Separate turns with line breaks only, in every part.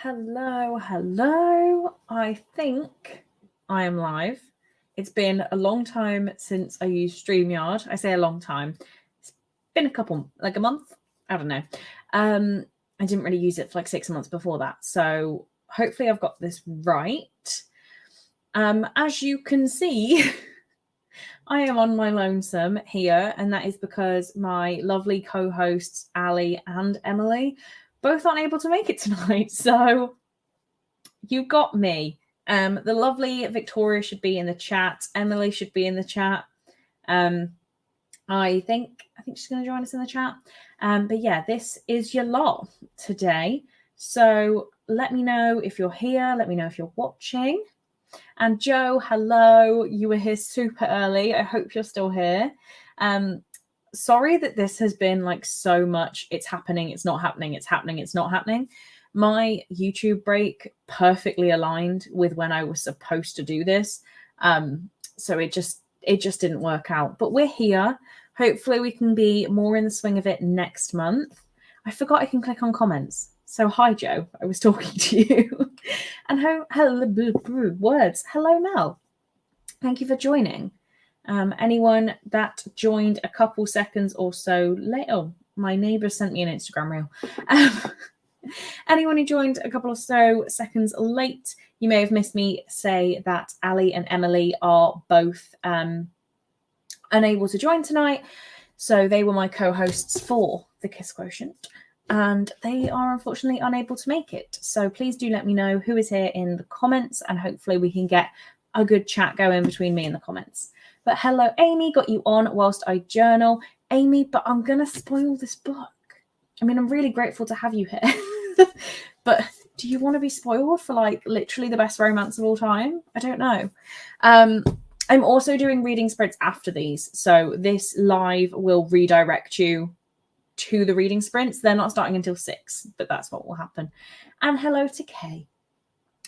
Hello. I think I am live. It's been a long time since I used StreamYard. I say a long time. It's been a month. I don't know. I didn't really use it for like 6 months before that. So hopefully I've got this right. As you can see, I am on my lonesome here, and that is because my lovely co-hosts, Ali and Emily, both aren't able to make it tonight. So you got me. The lovely Victoria should be in the chat. Emily should be in the chat. I think she's going to join us in the chat. But yeah, this is your lot today. So let me know if you're here. Let me know if you're watching. And Joe, hello. You were here super early. I hope you're still here. Sorry that this has been like so much. It's happening. It's not happening. It's happening. It's not happening. My YouTube break perfectly aligned with when I was supposed to do this. So it just didn't work out. But we're here. Hopefully we can be more in the swing of it next month. I forgot I can click on comments. So hi, Joe. I was talking to you. And hello, Mel. Thank you for joining. Anyone that joined a couple seconds or so late. Oh, my neighbor sent me an Instagram reel. Anyone who joined a couple or so seconds late, you may have missed me say that Ali and Emily are both unable to join tonight. So they were my co-hosts for the Kiss Quotient, and they are unfortunately unable to make it. So please do let me know who is here in the comments, and hopefully we can get a good chat going between me and the comments. But hello, Amy, got you on whilst I journal. Amy, but I'm going to spoil this book. I mean, I'm really grateful to have you here. But do you want to be spoiled for like literally the best romance of all time? I don't know. I'm also doing reading sprints after these. So this live will redirect you to the reading sprints. They're not starting until 6, but that's what will happen. And hello to Kay.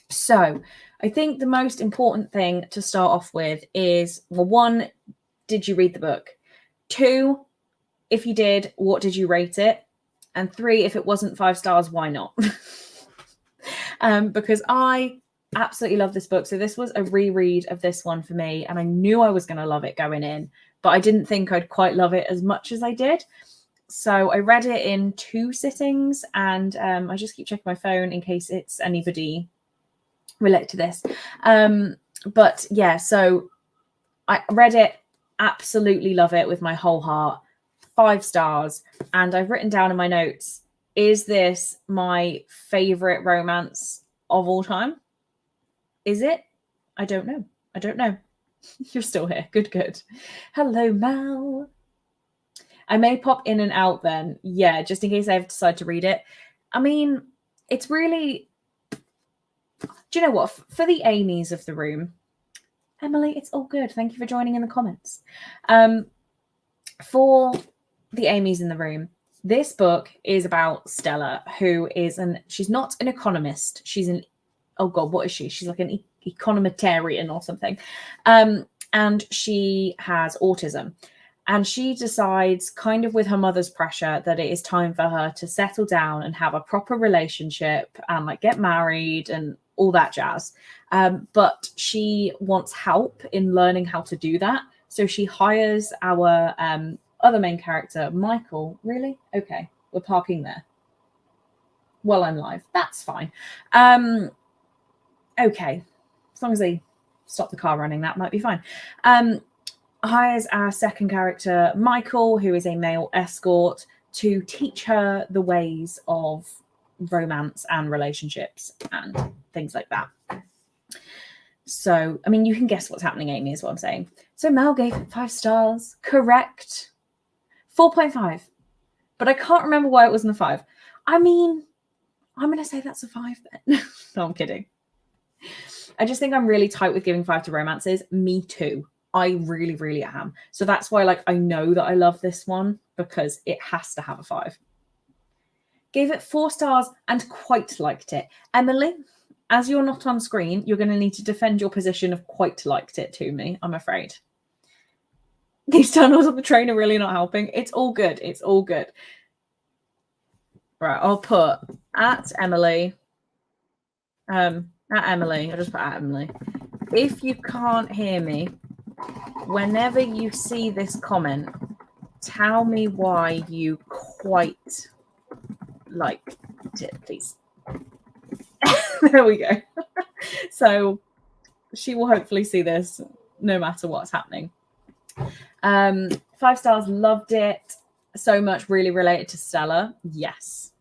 So I think the most important thing to start off with is, well, 1, did you read the book? 2, if you did, what did you rate it? And 3, if it wasn't 5 stars, why not? Because I absolutely love this book. So this was a reread of this one for me, and I knew I was going to love it going in, but I didn't think I'd quite love it as much as I did. So I read it in 2 sittings, and I just keep checking my phone in case it's anybody related to this. But yeah, so I read it, absolutely love it with my whole heart. 5 stars. And I've written down in my notes, is this my favorite romance of all time? Is it? I don't know. You're still here. Good. Hello, Mal. I may pop in and out then. Yeah, just in case I have decided to read it. I mean, it's really... Do you know what? For the Amy's of the room, Emily, it's all good. Thank you for joining in the comments. For the Amy's in the room, this book is about Stella, who is she's not an economist. She's oh God, what is she? She's like an econometarian or something. And she has autism. And she decides, kind of with her mother's pressure, that it is time for her to settle down and have a proper relationship and like get married and all that jazz. But she wants help in learning how to do that. So she hires our other main character, Michael. Really? Okay, we're parking there. Well, I'm live. That's fine. Okay, as long as they stop the car running, that might be fine. Hires our second character, Michael, who is a male escort, to teach her the ways of romance and relationships and things like that. So, I mean, you can guess what's happening, Amy, is what I'm saying. So Mel gave it 5 stars. Correct. 4.5. But I can't remember why it wasn't a 5. I mean, I'm going to say that's a 5 then. No, I'm kidding. I just think I'm really tight with giving 5 to romances. Me too. I really, really am. So that's why, like, I know that I love this one because it has to have a 5. Gave it 4 stars and quite liked it. Emily, as you're not on screen, you're going to need to defend your position of quite liked it to me, I'm afraid. These tunnels on the train are really not helping. It's all good. It's all good. Right, I'll put at Emily At Emily. I'll just put at Emily. If you can't hear me, whenever you see this comment, tell me why you quite liked it, please. There we go. So she will hopefully see this no matter what's happening. 5 stars, loved it so much, really related to Stella. Yes.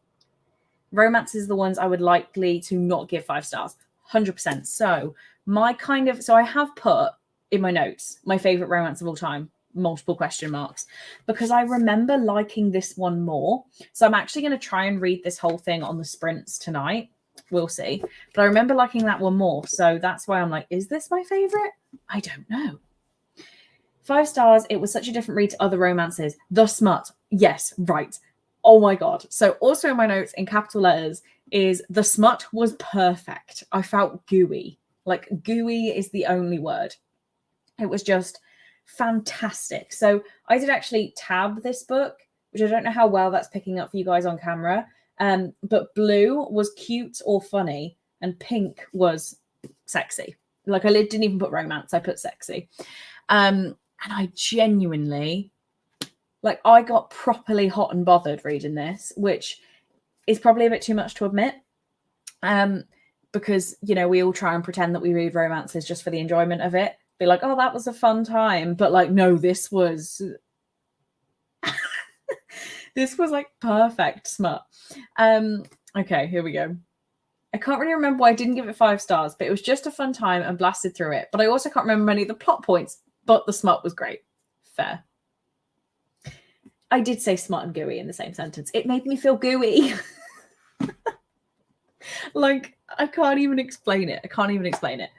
Romance is the ones I would likely to not give 5 stars. 100%. So I have put in my notes my favorite romance of all time, multiple question marks, because I remember liking this one more. So I'm actually going to try and read this whole thing on the sprints tonight. We'll see. But I remember liking that one more. So that's why I'm like, is this my favorite? I don't know. 5 stars. It was such a different read to other romances. The smut. Yes, right. Oh my God. So also in my notes in capital letters is the smut was perfect. I felt gooey. Like gooey is the only word. It was just fantastic. So I did actually tab this book, which I don't know how well that's picking up for you guys on camera. But blue was cute or funny and pink was sexy. Like I didn't even put romance. I put sexy. And I genuinely, like, I got properly hot and bothered reading this, which is probably a bit too much to admit. Because, you know, we all try and pretend that we read romances just for the enjoyment of it. Be like, oh, that was a fun time. But like, no, this was this was like perfect smut. Okay, here we go. I can't really remember why I didn't give it 5 stars, but it was just a fun time and blasted through it. But I also can't remember many of the plot points, but the smut was great. Fair. I did say smut and gooey in the same sentence. It made me feel gooey. Like, I can't even explain it.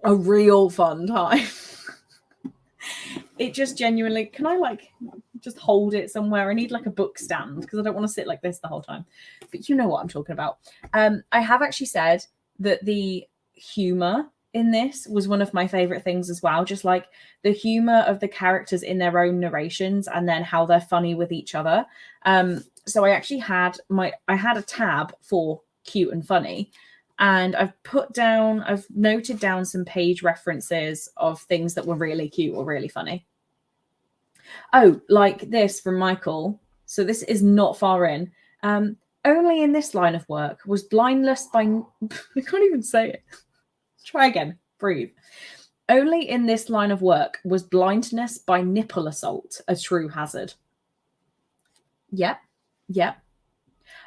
A real fun time. It just genuinely, can I like just hold it somewhere? I need like a book stand because I don't want to sit like this the whole time. But you know what I'm talking about. I have actually said that the humor in this was one of my favorite things as well. Just like the humor of the characters in their own narrations and then how they're funny with each other. So I actually had a tab for cute and funny. And I've noted down some page references of things that were really cute or really funny. Oh, like this from Michael. So this is not far in. Only in this line of work was blindness by... I can't even say it. Try again. Breathe. Only in this line of work was blindness by nipple assault a true hazard. Yep.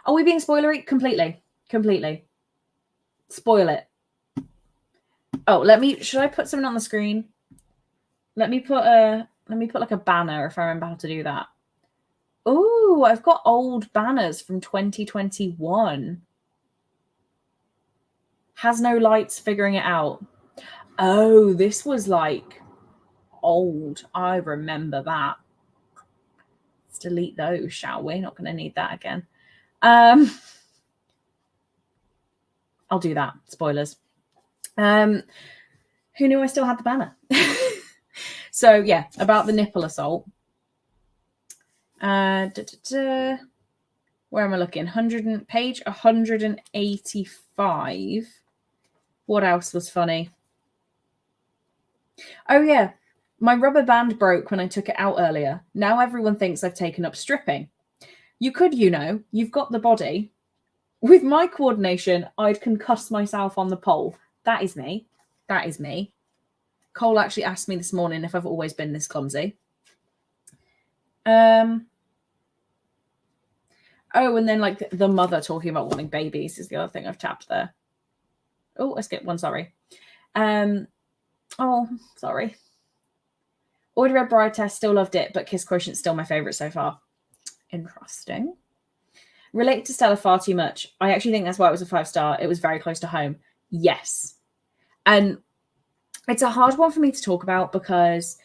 Are we being spoilery? Completely. Spoil it. Oh, should I put something on the screen? Let me put like a banner if I remember how to do that. Oh, I've got old banners from 2021. Has no lights, figuring it out. Oh, this was like old. I remember that. Let's delete those, shall we? Not going to need that again. I'll do that. Spoilers. Who knew I still had the banner? So yeah, about the nipple assault. Where am I looking? Page 185. What else was funny? Oh yeah, my rubber band broke when I took it out earlier. Now everyone thinks I've taken up stripping. You could, you've got the body. With my coordination, I'd concuss myself on the pole. That is me. Cole actually asked me this morning if I've always been this clumsy. Oh, and then like the mother talking about wanting babies is the other thing I've tapped there. Oh, I skipped one, sorry. Oh, sorry. Already read Bride Test, still loved it, but Kiss Quotient still my favourite so far. Interesting. Related to Stella far too much. I actually think that's why it was a 5 star. It was very close to home. Yes. And it's a hard one for me to talk about because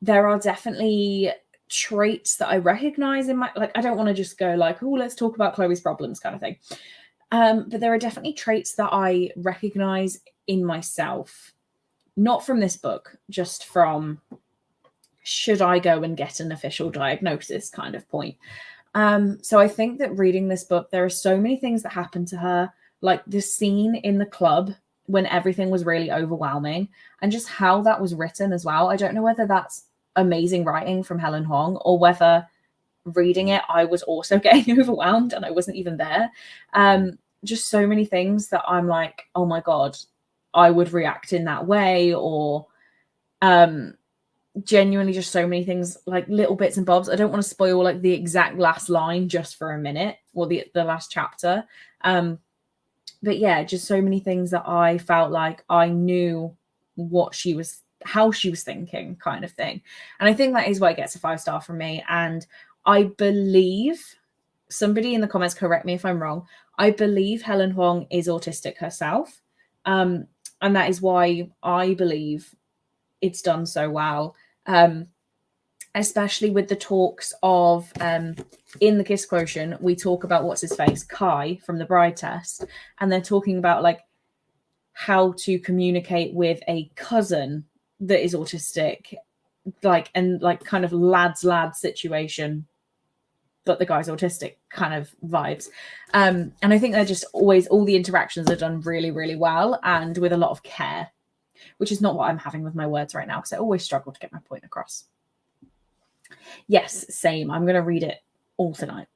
there are definitely traits that I recognize in my, like, I don't want to just go like, oh, let's talk about Chloe's problems kind of thing. But there are definitely traits that I recognize in myself, not from this book, just from should I go and get an official diagnosis kind of point. So I think that reading this book, there are so many things that happen to her like the scene in the club when everything was really overwhelming, and just how that was written as well. I don't know whether that's amazing writing from Helen Huang or whether reading it I was also getting overwhelmed and I wasn't even there. Just so many things that I'm like, oh my God, I would react in that way, or genuinely just so many things, like little bits and bobs. I don't want to spoil like the exact last line just for a minute, or the last chapter. But yeah, just so many things that I felt like I knew how she was thinking, kind of thing. And I think that is why it gets a 5-star from me. And I believe, somebody in the comments correct me if I'm wrong, I believe Helen Huang is autistic herself. And that is why I believe it's done so well. Especially with the talks of, in the Kiss Quotient, we talk about what's his face, Kai from the Bride Test, and they're talking about like how to communicate with a cousin that is autistic, like, and like kind of lad situation, but the guy's autistic kind of vibes. And I think they're just always, all the interactions are done really, really well and with a lot of care, which is not what I'm having with my words right now, because I always struggle to get my point across. Yes, same. I'm going to read it all tonight.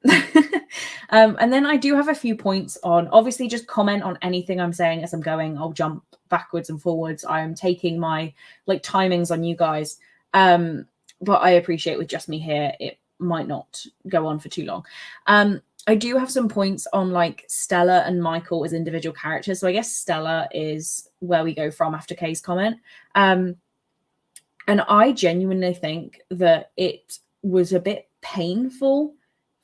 And then I do have a few points on, obviously just comment on anything I'm saying as I'm going. I'll jump backwards and forwards. I'm taking my like timings on you guys. But I appreciate with just me here, it might not go on for too long. I do have some points on like Stella and Michael as individual characters. So I guess Stella is where we go from after Kay's comment. And I genuinely think that it was a bit painful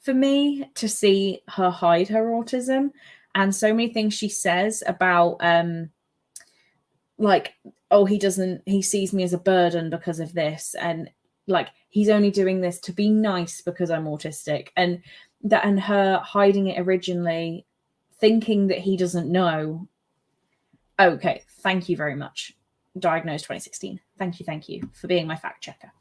for me to see her hide her autism, and so many things she says about like, oh, he sees me as a burden because of this, and like he's only doing this to be nice because I'm autistic, and her hiding it originally, thinking that he doesn't know. Okay, thank you very much. Diagnosed 2016. Thank you for being my fact checker.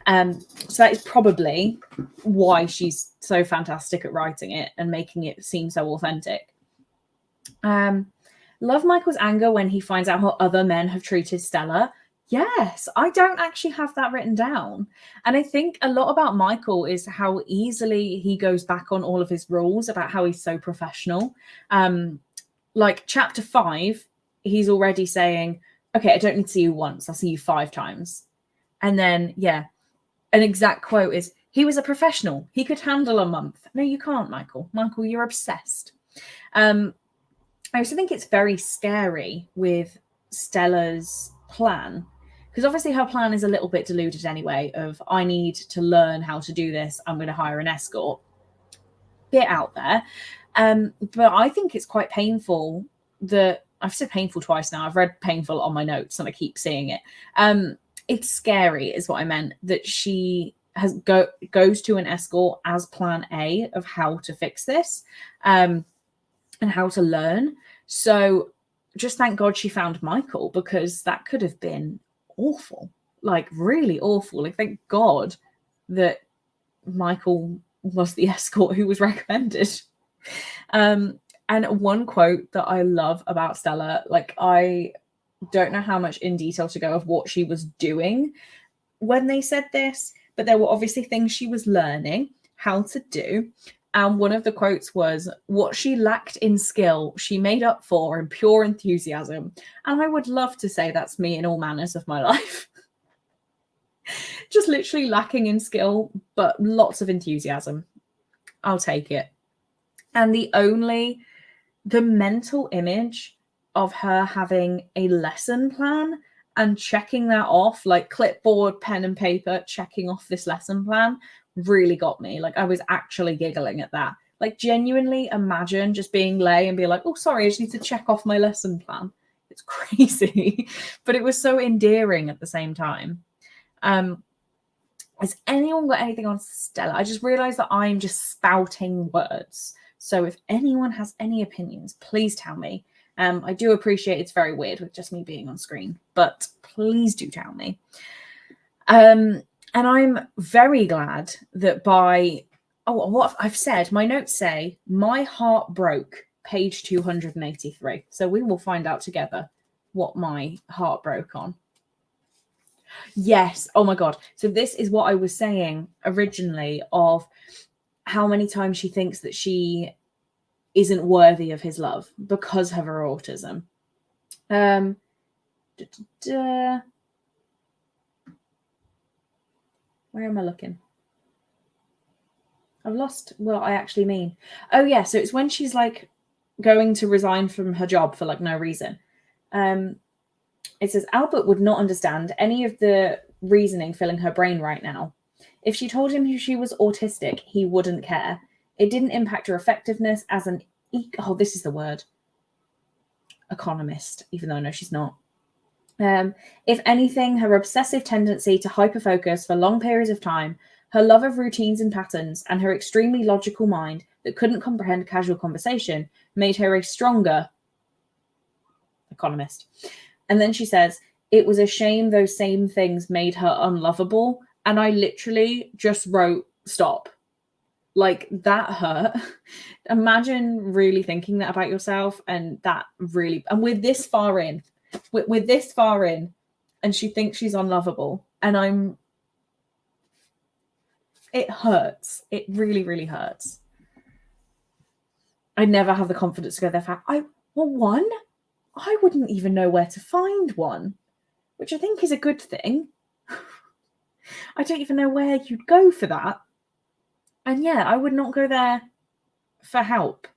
So that is probably why she's so fantastic at writing it and making it seem so authentic. Love Michael's anger when he finds out how other men have treated Stella. Yes, I don't actually have that written down. And I think a lot about Michael is how easily he goes back on all of his rules about how he's so professional. Like chapter 5, he's already saying, okay, I don't need to see you once, I'll see you 5 times. And then, yeah, an exact quote is, he was a professional. He could handle a month. No, you can't, Michael. Michael, you're obsessed. I also think it's very scary with Stella's plan, because obviously her plan is a little bit deluded anyway, of I need to learn how to do this, I'm going to hire an escort. Get out there. But I think it's quite painful that, I've said painful twice now. I've read painful on my notes and I keep seeing it. It's scary is what I meant, that she goes to an escort as plan A of how to fix this, and how to learn. So just thank God she found Michael, because that could have been awful, like really awful. Like thank God that Michael was the escort who was recommended. And one quote that I love about Stella, like I don't know how much in detail to go of what she was doing when they said this, but there were obviously things she was learning how to do. And one of the quotes was, what she lacked in skill, she made up for in pure enthusiasm. And I would love to say that's me in all manners of my life. Just literally lacking in skill, but lots of enthusiasm. I'll take it. And the mental image of her having a lesson plan and checking that off, like clipboard, pen and paper, checking off this lesson plan, really got me. Like I was actually giggling at that. Like genuinely imagine just being Lay and be like, oh, sorry, I just need to check off my lesson plan. It's crazy, but it was so endearing at the same time. Has anyone got anything on Stella? I just realized that I'm just spouting words. So if anyone has any opinions, please tell me. I do appreciate it's very weird with just me being on screen, but please do tell me. And I'm very glad that what I've said, my notes say, my heart broke page 283. So we will find out together what my heart broke on. Yes. Oh my God. So this is what I was saying originally of how many times she thinks that she isn't worthy of his love because of her autism. Where am I looking? I've lost what I actually mean. Oh yeah, so it's when she's like going to resign from her job for like no reason. It says Albert would not understand any of the reasoning filling her brain right now. If she told him she was autistic, he wouldn't care. It didn't impact her effectiveness as an this is the word, economist, even though I know she's not. If anything, her obsessive tendency to hyperfocus for long periods of time, her love of routines and patterns, and her extremely logical mind that couldn't comprehend casual conversation made her a stronger economist. And then she says, it was a shame those same things made her unlovable. And I literally just wrote, stop. Like, that hurt. Imagine really thinking that about yourself, and that really, and we're this far in, and she thinks she's unlovable. And it hurts. It really, really hurts. I never have the confidence to go there. One, I wouldn't even know where to find one, which I think is a good thing. I don't even know where you'd go for that. And yeah, I would not go there for help.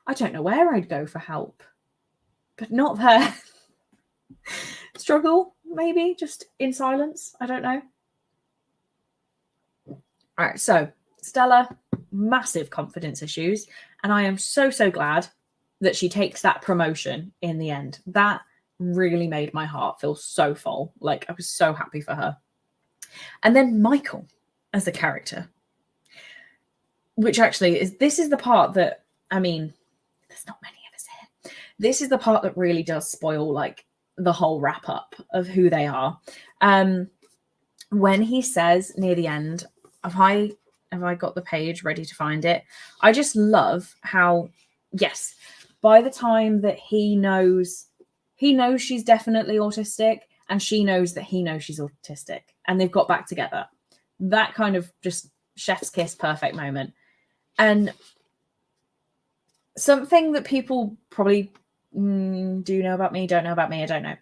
I don't know where I'd go for help, but not there. Struggle, maybe, just in silence. I don't know. All right, so Stella, massive confidence issues. And I am so, so glad that she takes that promotion in the end. That really made my heart feel so full. Like, I was so happy for her. And then Michael as a character, which actually this is the part that, I mean, there's not many of us here. This is the part that really does spoil like the whole wrap up of who they are. When he says near the end, have I got the page ready to find it? I just love how, yes, by the time that he knows she's definitely autistic, and she knows that he knows she's autistic, and they've got back together. That kind of just chef's kiss, perfect moment. And something that people probably do know about me, don't know about me, I don't know.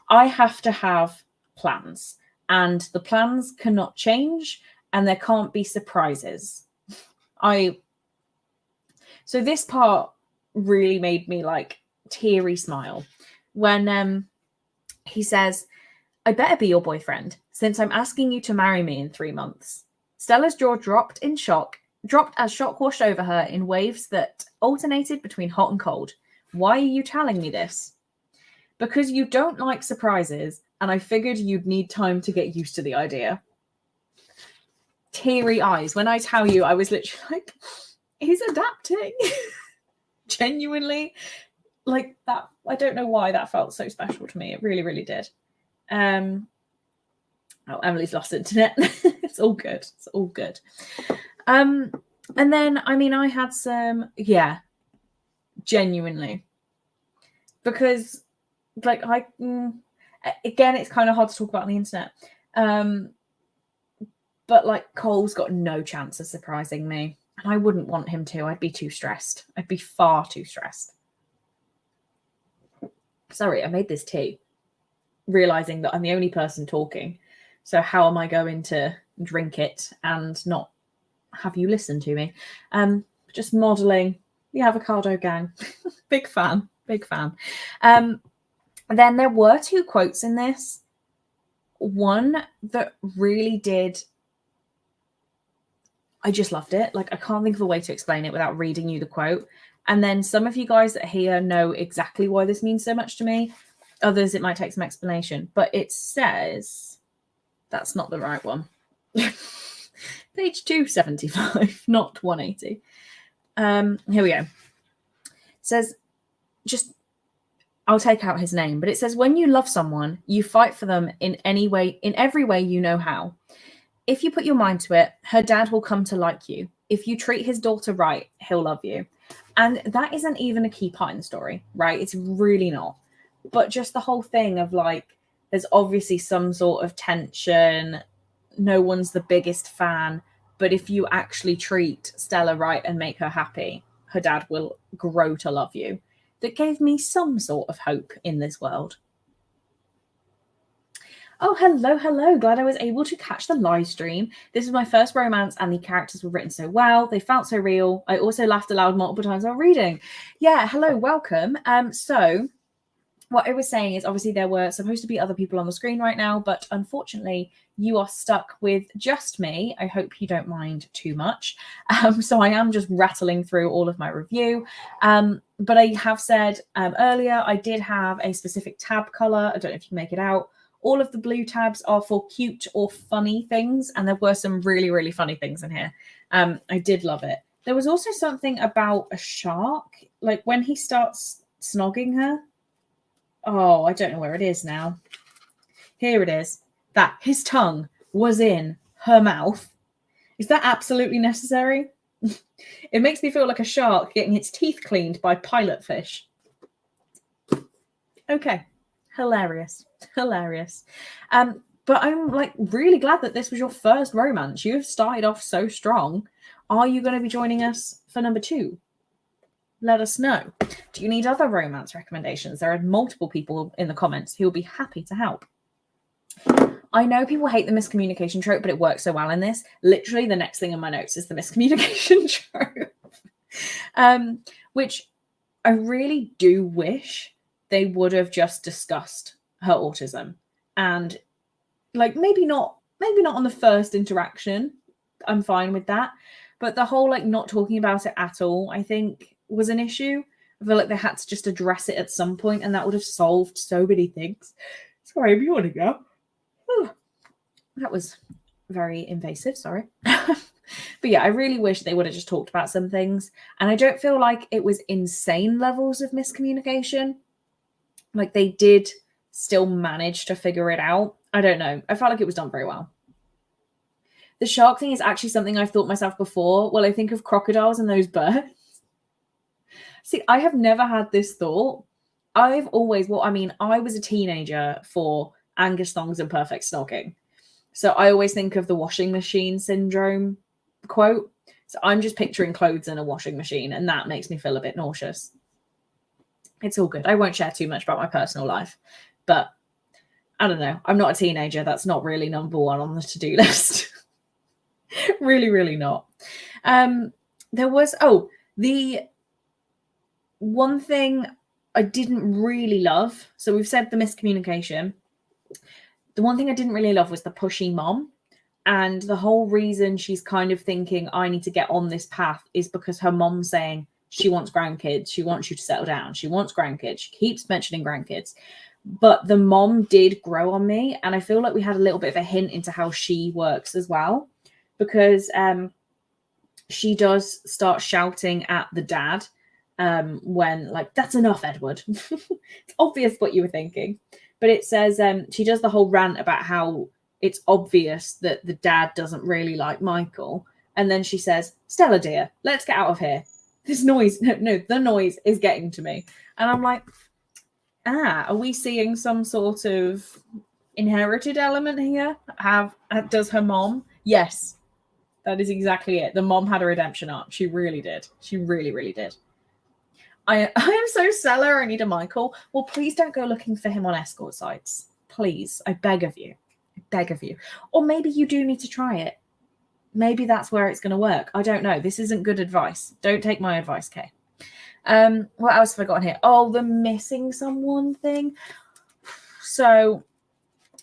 I have to have plans, and the plans cannot change, and there can't be surprises. So this part really made me like teary smile when he says, I better be your boyfriend since I'm asking you to marry me in 3 months. Stella's jaw dropped as shock washed over her in waves that alternated between hot and cold. Why are you telling me this? Because you don't like surprises, and I figured you'd need time to get used to the idea. Teary eyes. When I tell you, I was literally like, he's adapting. Genuinely. Like that. I don't know why that felt so special to me. It really, really did. Oh, Emily's lost internet. It's all good. It's all good. And then, I mean, I had some, genuinely. Because, like, again, it's kind of hard to talk about on the internet. But, like, Cole's got no chance of surprising me. And I wouldn't want him to. I'd be too stressed. I'd be far too stressed. Sorry, I made this tea, realizing that I'm the only person talking. So how am I going to drink it and not have you listen to me? Just modeling the avocado gang. Big fan. Then there were 2 quotes in this. One that really did, I just loved it. Like, I can't think of a way to explain it without reading you the quote. And then some of you guys that are here know exactly why this means so much to me. Others, it might take some explanation. But it says, that's not the right one. Page 275, not 180. Here we go. It says, I'll take out his name, but it says, when you love someone, you fight for them in every way you know how. If you put your mind to it, her dad will come to like you. If you treat his daughter right, he'll love you. And that isn't even a key part in the story, right? It's really not. But just the whole thing of like, there's obviously some sort of tension. No one's the biggest fan. But if you actually treat Stella right and make her happy, her dad will grow to love you. That gave me some sort of hope in this world. Oh, hello, hello. Glad I was able to catch the live stream. This is my first romance and the characters were written so well. They felt so real. I also laughed aloud multiple times while reading. Yeah, hello, welcome. So what I was saying is obviously there were supposed to be other people on the screen right now, but unfortunately you are stuck with just me. I hope you don't mind too much. So I am just rattling through all of my review. But I have said earlier, I did have a specific tab color. I don't know if you can make it out. All of the blue tabs are for cute or funny things. And there were some really, really funny things in here. I did love it. There was also something about a shark, like when he starts snogging her. Oh, I don't know where it is now. Here it is. That his tongue was in her mouth. Is that absolutely necessary? It makes me feel like a shark getting its teeth cleaned by pilot fish. Okay. Hilarious. Hilarious. But I'm like really glad that this was your first romance. You have started off so strong. Are you going to be joining us for number 2? Let us know. Do you need other romance recommendations? There are multiple people in the comments who will be happy to help. I know people hate the miscommunication trope, but it works so well in this. Literally the next thing in my notes is the miscommunication trope. Which I really do wish they would have just discussed her autism. And like maybe not on the first interaction. I'm fine with that. But the whole like not talking about it at all, I think was an issue. I feel like they had to just address it at some point and that would have solved so many things. Sorry, I'm yawning now. That was very invasive, sorry. But yeah, I really wish they would have just talked about some things. And I don't feel like it was insane levels of miscommunication. Like they did still manage to figure it out. I don't know. I felt like it was done very well. The shark thing is actually something I've thought myself before. Well, I think of crocodiles and those birds. See, I have never had this thought. I've always, I was a teenager for Angus thongs and perfect snogging. So I always think of the washing machine syndrome quote. So I'm just picturing clothes in a washing machine and that makes me feel a bit nauseous. It's all good. I won't share too much about my personal life, but I don't know. I'm not a teenager. That's not really number 1 on the to-do list. Really, really not. There was, the one thing I didn't really love. So we've said the miscommunication. The one thing I didn't really love was the pushy mom. And the whole reason she's kind of thinking, I need to get on this path is because her mom's saying she wants grandkids. She wants you to settle down. She wants grandkids. She keeps mentioning grandkids. But the mom did grow on me. And I feel like we had a little bit of a hint into how she works as well. Because she does start shouting at the dad when, like, that's enough, Edward. It's obvious what you were thinking. But it says she does the whole rant about how it's obvious that the dad doesn't really like Michael. And then she says, Stella, dear, let's get out of here. This noise, the noise is getting to me. And I'm like, are we seeing some sort of inherited element here? Does her mom? Yes, that is exactly it. The mom had a redemption arc. She really did. She really, really did. I am so Stella. I need a Michael. Well, please don't go looking for him on escort sites. Please. I beg of you. I beg of you. Or maybe you do need to try it. Maybe that's where it's going to work. I don't know. This isn't good advice. Don't take my advice, Kay. What else have I got on here? Oh, the missing someone thing. So,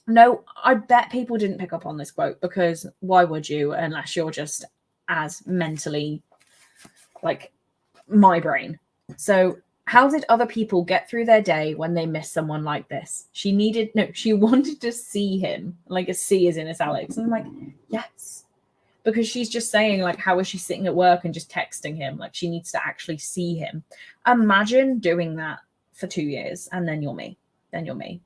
no, I bet people didn't pick up on this quote because why would you unless you're just as mentally like my brain. So how did other people get through their day when they miss someone like this? She wanted to see him. Like a C is in italics. And I'm like, yes. Because she's just saying, like, how is she sitting at work and just texting him? Like, she needs to actually see him. Imagine doing that for 2 years and then you're me. Then you're me.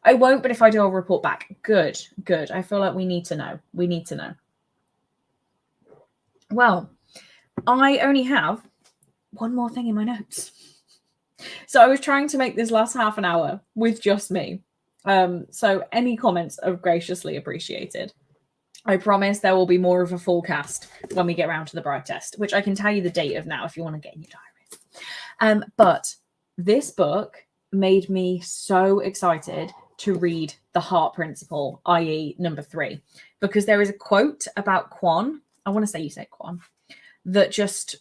I won't, but if I do, I'll report back. Good, good. I feel like we need to know. We need to know. Well, I only have one more thing in my notes. So I was trying to make this last half an hour with just me. So any comments are graciously appreciated. I promise there will be more of a full cast when we get around to the bride test, which I can tell you the date of now if you want to get in your diaries. But this book made me so excited to read The Heart Principle, i.e. number 3, because there is a quote about Quan. I want to say you said Quan. That just,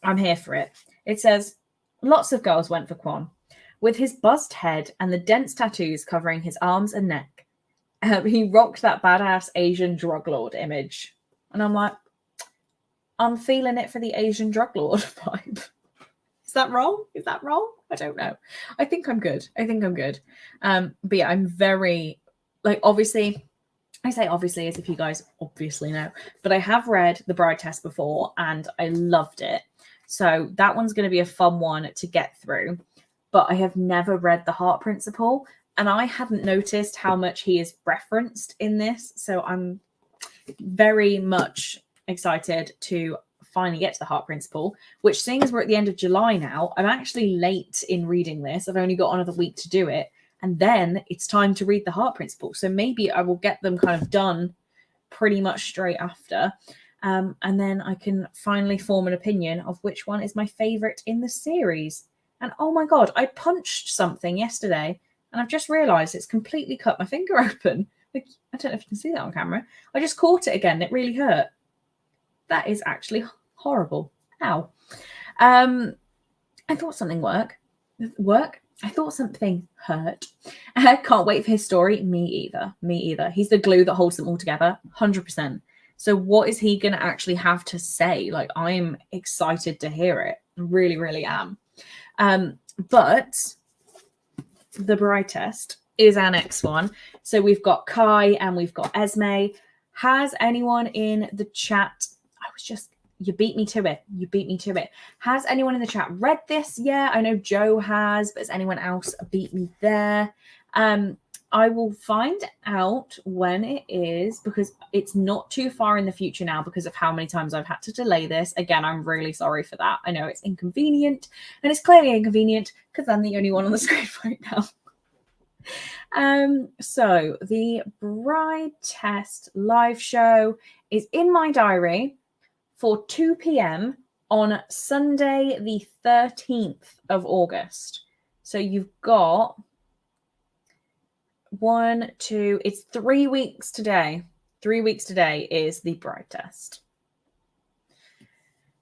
I'm here for it. It says, lots of girls went for Quan. With his buzzed head and the dense tattoos covering his arms and neck, he rocked that badass Asian drug lord image. And I'm like, I'm feeling it for the Asian drug lord vibe. Is that wrong? Is that wrong? I don't know. I think I'm good. But yeah, I'm very, like, obviously, I say obviously as if you guys obviously know, but I have read The Bride Test before and I loved it. So that one's going to be a fun one to get through. But I have never read The Heart Principle, and I hadn't noticed how much he is referenced in this. So I'm very much excited to finally get to The Heart Principle, which, seeing as we're at the end of July now, I'm actually late in reading this. I've only got another week to do it. And then it's time to read The Heart Principle. So maybe I will get them kind of done pretty much straight after. And then I can finally form an opinion of which one is my favorite in the series. And oh my God, I punched something yesterday and I've just realized it's completely cut my finger open. Like, I don't know if you can see that on camera. I just caught it again. It really hurt. That is actually horrible. Ow. I thought something worked. I thought something hurt. I can't wait for his story. Me either. He's the glue that holds them all together. 100%. So what is he going to actually have to say? Like, I'm excited to hear it. I really, really am. But the bride test is our next one. So we've got Kai and we've got Esme. Has anyone in the chat, you beat me to it. Has anyone in the chat read this? Yeah, I know Joe has, but has anyone else beat me there? I will find out when it is, because it's not too far in the future now because of how many times I've had to delay this. Again, I'm really sorry for that. I know it's inconvenient, and it's clearly inconvenient because I'm the only one on the screen right now. So the bride test live show is in my diary for 2 p.m. on Sunday, the 13th of August. So you've got it's 3 weeks today. 3 weeks today is the bride test.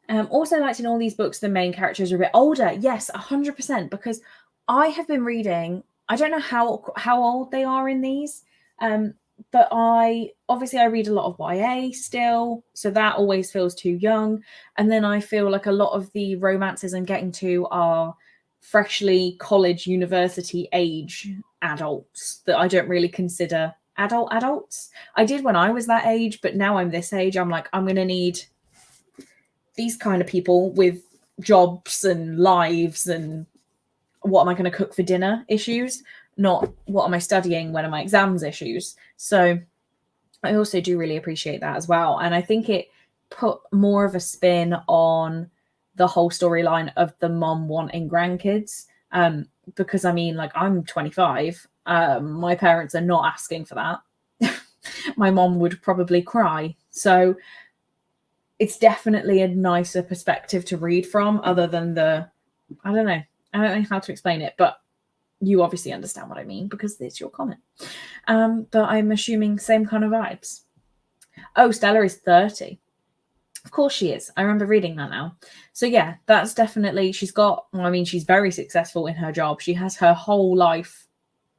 Also, like in all these books, the main characters are a bit older. Yes, 100%, because I have been reading, I don't know how old they are in these, but I read a lot of YA still, so that always feels too young. And then I feel like a lot of the romances I'm getting to are freshly college, university age adults that I don't really consider adults. I did when I was that age, but now I'm this age. I'm like, I'm going to need these kind of people with jobs and lives and what am I going to cook for dinner issues, not what am I studying, when are my exams issues. So I also do really appreciate that as well. And I think it put more of a spin on the whole storyline of the mom wanting grandkids. Because I mean, like, I'm 25. My parents are not asking for that. My mom would probably cry. So it's definitely a nicer perspective to read from, other than I don't know how to explain it, but you obviously understand what I mean because it's your comment. But I'm assuming same kind of vibes. Oh, Stella is 30. Of course she is. I remember reading that now. So yeah, that's definitely, she's very successful in her job. She has her whole life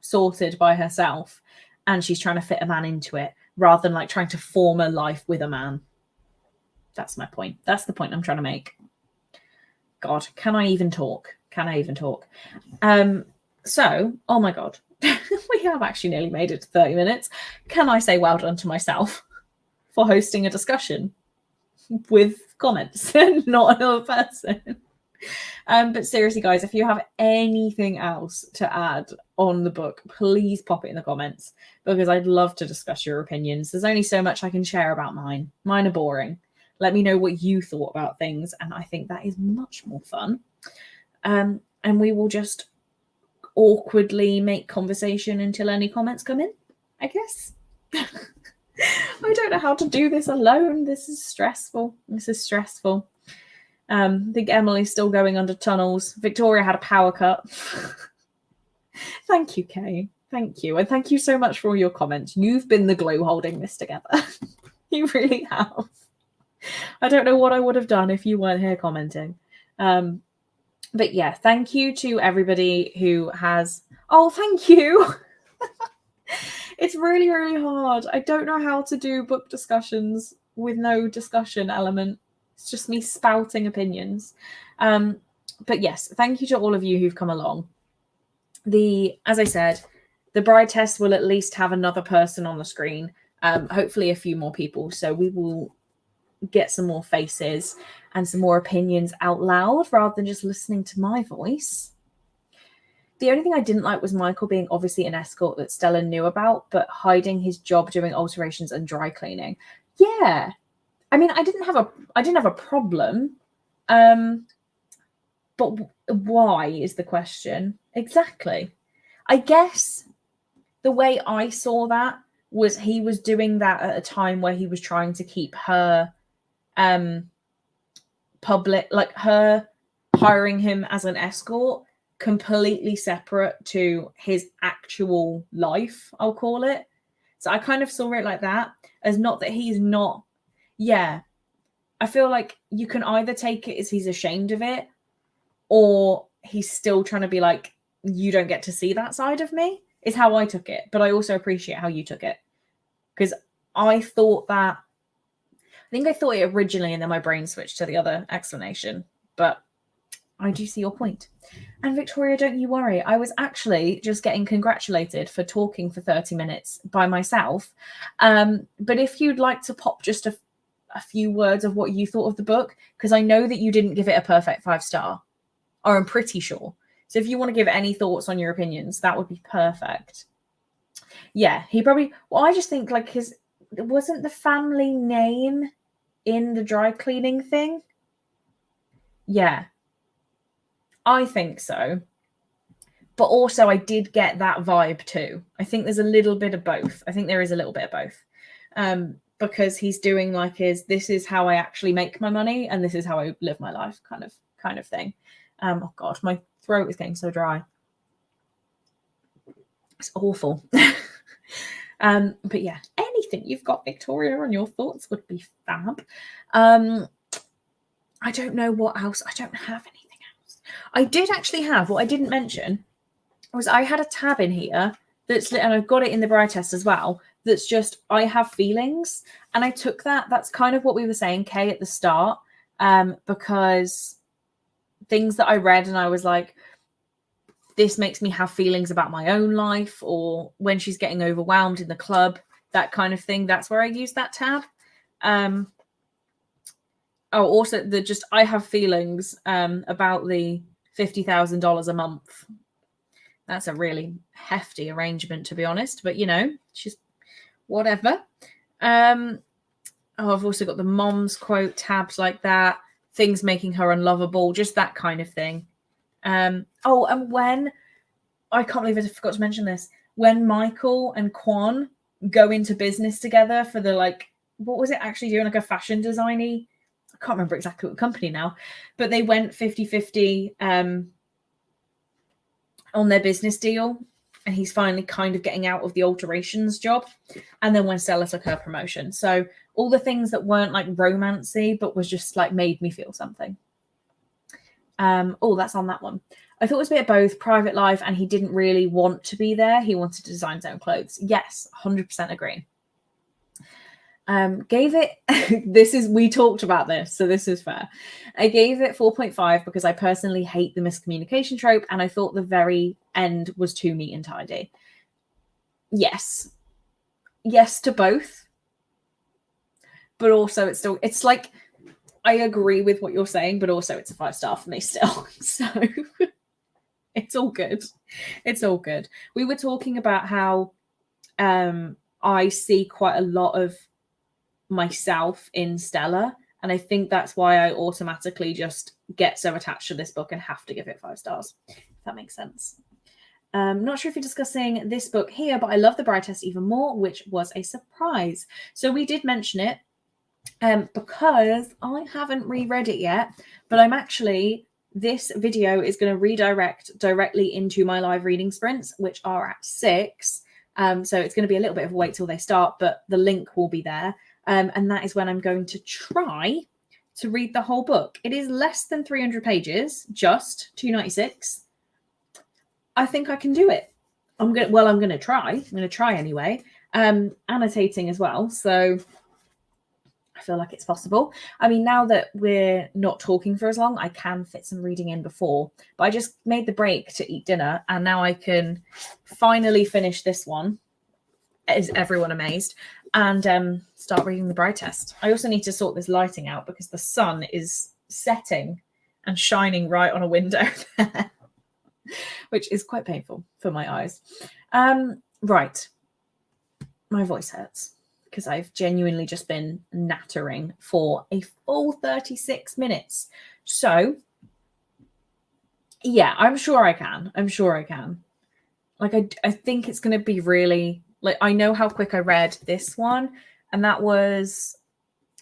sorted by herself, and she's trying to fit a man into it rather than like trying to form a life with a man. That's my point. That's the point I'm trying to make. God, can I even talk? So, oh my God, we have actually nearly made it to 30 minutes. Can I say well done to myself for hosting a discussion with comments and not another person? But seriously, guys, if you have anything else to add on the book, please pop it in the comments, because I'd love to discuss your opinions. There's only so much I can share about mine. Mine are boring. Let me know what you thought about things. And I think that is much more fun. And we will just awkwardly make conversation until any comments come in, I guess. I don't know how to do this alone. This is stressful. I think Emily's still going under tunnels. Victoria had a power cut. Thank you, Kay. Thank you. And thank you so much for all your comments. You've been the glue holding this together. You really have. I don't know what I would have done if you weren't here commenting. But yeah, thank you to everybody who has... Oh, thank you. It's really, really hard. I don't know how to do book discussions with no discussion element. It's just me spouting opinions. But yes, thank you to all of you who've come along. As I said, the bride test will at least have another person on the screen. Hopefully a few more people. So we will get some more faces and some more opinions out loud rather than just listening to my voice. The only thing I didn't like was Michael being obviously an escort that Stella knew about, but hiding his job doing alterations and dry cleaning. Yeah. I mean, I didn't have a problem. But why is the question? Exactly. I guess the way I saw that was he was doing that at a time where he was trying to keep her public, like her hiring him as an escort, completely separate to his actual life, I'll call it. So I kind of saw it like that, as not that he's not. Yeah. I feel like you can either take it as he's ashamed of it, or he's still trying to be like, you don't get to see that side of me, is how I took it. But I also appreciate how you took it. Because I thought that, I think I thought it originally and then my brain switched to the other explanation. But I do see your point. And Victoria, don't you worry. I was actually just getting congratulated for talking for 30 minutes by myself. But if you'd like to pop just a few words of what you thought of the book, because I know that you didn't give it a perfect 5-star, or I'm pretty sure. So if you want to give any thoughts on your opinions, that would be perfect. Yeah, he probably... Well, I just think like wasn't the family name in the dry cleaning thing? Yeah. I think so. But also I did get that vibe too. I think there's a little bit of both. I think there is a little bit of both. Because he's doing like this is how I actually make my money and this is how I live my life kind of thing. Oh God, my throat is getting so dry. It's awful. But yeah, anything you've got, Victoria, on your thoughts would be fab. I don't know what else. I don't have anything else. I did actually have, what I didn't mention was I had a tab in here and I've got it in the bride test as well, that's just, I have feelings. And I took that's kind of what we were saying, Kay, at the start, because things that I read and I was like, this makes me have feelings about my own life, or when she's getting overwhelmed in the club, that kind of thing. That's where I use that tab. Also I have feelings about the $50,000 a month. That's a really hefty arrangement, to be honest, but she's whatever. I've also got the mom's quote tabs like that, things making her unlovable, just that kind of thing. And when, I can't believe I forgot to mention this, when Michael and Quan go into business together for the, like, what was it actually doing, like a fashion designy? I can't remember exactly what company now, but they went 50-50 on their business deal, and he's finally kind of getting out of the alterations job. And then when Stella took her promotion. So all the things that weren't like romancy, but was just like made me feel something. That's on that one. I thought it was a bit of both, private life, and he didn't really want to be there. He wanted to design his own clothes. Yes, 100% agree. Gave it, we talked about this, so this is fair. I gave it 4.5 because I personally hate the miscommunication trope, and I thought the very end was too neat and tidy. Yes to both, but also it's like, I agree with what you're saying, but also it's a 5-star for me still. So it's all good. It's all good. We were talking about how I see quite a lot of myself in Stella, And I think that's why I automatically just get so attached to this book and have to give it 5 stars, if that makes sense. Not sure if you're discussing this book here, but I love The Bride Test even more, which was a surprise. So we did mention it because I haven't reread it yet, but I'm actually, this video is going to redirect directly into my live reading sprints, which are at 6. So it's going to be a little bit of a wait till they start, but the link will be there. And that is when I'm going to try to read the whole book. It is less than 300 pages, just 296. I think I can do it. I'm going to try. I'm going to try anyway. Annotating as well. So I feel like it's possible. I mean, now that we're not talking for as long, I can fit some reading in before. But I just made the break to eat dinner, and now I can finally finish this one. Is everyone amazed? And start reading The Bride Test. I also need to sort this lighting out because the sun is setting and shining right on a window there, which is quite painful for my eyes. Right. My voice hurts because I've genuinely just been nattering for a full 36 minutes. So, yeah, I'm sure I can. Like, I think it's going to be really... Like, I know how quick I read this one, and that was,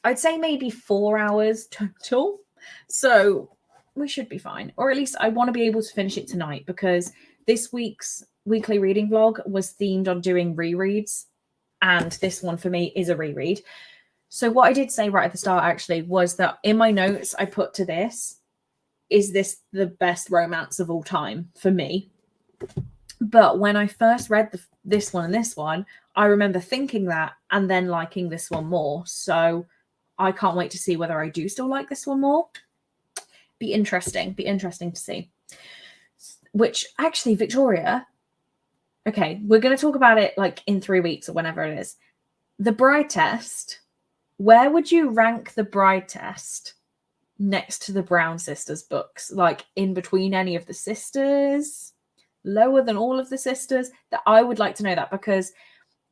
I'd say maybe 4 hours total. So we should be fine. Or at least I want to be able to finish it tonight, because this week's weekly reading vlog was themed on doing rereads, and this one for me is a reread. So what I did say right at the start, actually, was that in my notes I put to this, is this the best romance of all time for me? But when I first read this one and this one, I remember thinking that and then liking this one more. So I can't wait to see whether I do still like this one more. Be interesting to see. Which, actually, Victoria, okay, we're going to talk about it like in 3 weeks or whenever it is. The Bride Test, where would you rank The Bride Test next to the Brown Sisters books? Like, in between any of the sisters? Lower than all of the sisters? That I would like to know that, because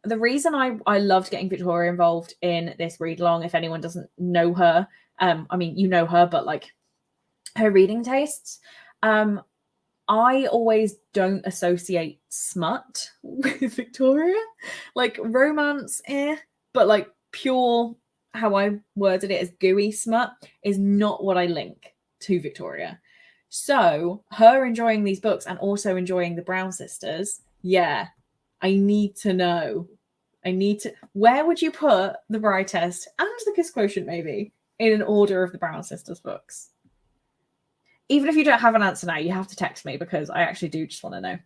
the reason I loved getting Victoria involved in this read along, if anyone doesn't know her, I mean, you know her, but like her reading tastes, I always don't associate smut with Victoria. Like romance, but like pure, how I worded it as gooey smut, is not what I link to Victoria. So her enjoying these books and also enjoying the Brown Sisters, yeah, I need to know. Where would you put The Bride Test and the Kiss Quotient, maybe, in an order of the Brown Sisters books? Even if you don't have an answer now, you have to text me, because I actually do just want to know.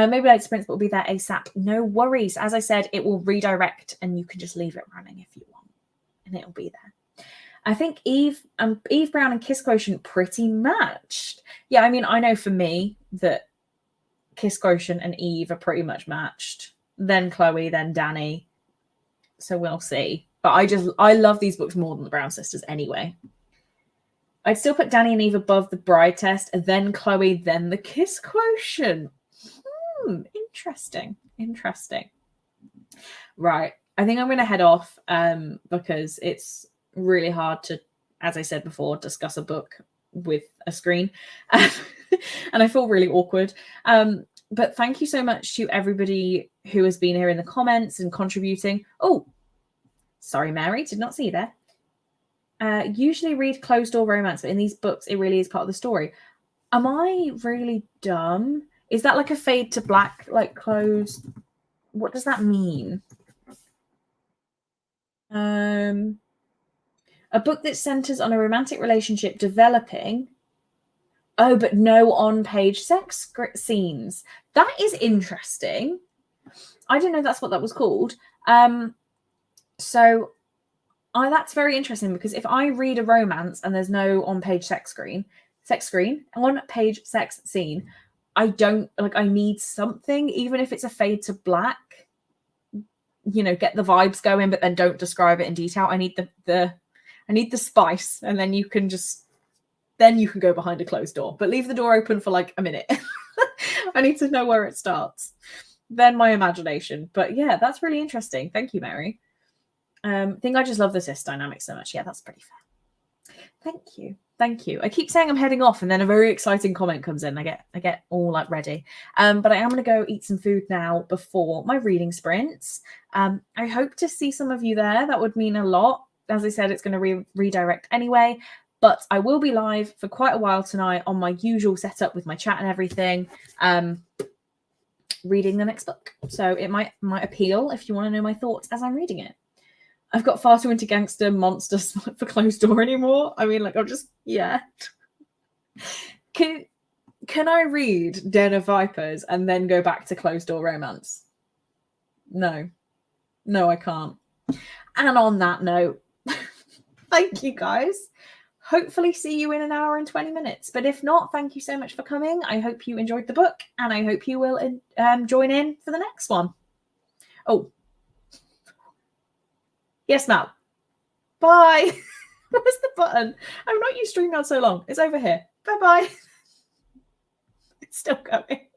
Maybe Light Sprints will be there ASAP. No worries. As I said, it will redirect and you can just leave it running if you want, and it'll be there. I think Eve Brown and Kiss Quotient pretty matched. Yeah, I mean, I know for me that Kiss Quotient and Eve are pretty much matched. Then Chloe, then Danny. So we'll see. But I love these books more than the Brown Sisters anyway. I'd still put Danny and Eve above the Bride Test, and then Chloe, then the Kiss Quotient. Interesting. Right. I think I'm going to head off because it's really hard to, as I said before, discuss a book with a screen. And I feel really awkward. But thank you so much to everybody who has been here in the comments and contributing. Oh, sorry, Mary, did not see you there. Usually read closed door romance, but in these books, it really is part of the story. Am I really dumb? Is that like a fade to black, like closed? What does that mean? A book that centers on a romantic relationship developing. Oh, but no on-page sex scenes. That is interesting. I didn't know that's what that was called. So that's very interesting, because if I read a romance and there's no on-page on-page sex scene, I don't, like, I need something, even if it's a fade to black, you know, get the vibes going, but then don't describe it in detail. I need the spice, and then you can go behind a closed door, but leave the door open for like a minute. I need to know where it starts. Then my imagination. But yeah, that's really interesting. Thank you, Mary. I think I just love the cis dynamic so much. Yeah, that's pretty fair. Thank you. Thank you. I keep saying I'm heading off and then a very exciting comment comes in. I get all like ready. But I am going to go eat some food now before my reading sprints. I hope to see some of you there. That would mean a lot. As I said, it's going to redirect anyway. But I will be live for quite a while tonight on my usual setup with my chat and everything, reading the next book. So it might appeal if you want to know my thoughts as I'm reading it. I've got far too into gangster monsters for Closed Door anymore. I mean, like, I'm just, yeah. Can I read Den of Vipers and then go back to Closed Door romance? No, I can't. And on that note, thank you guys. Hopefully see you in an hour and 20 minutes. But if not, thank you so much for coming. I hope you enjoyed the book and I hope you will join in for the next one. Oh, yes, Mal. Bye. Where's the button? I've not used StreamYard so long. It's over here. Bye-bye. It's still going.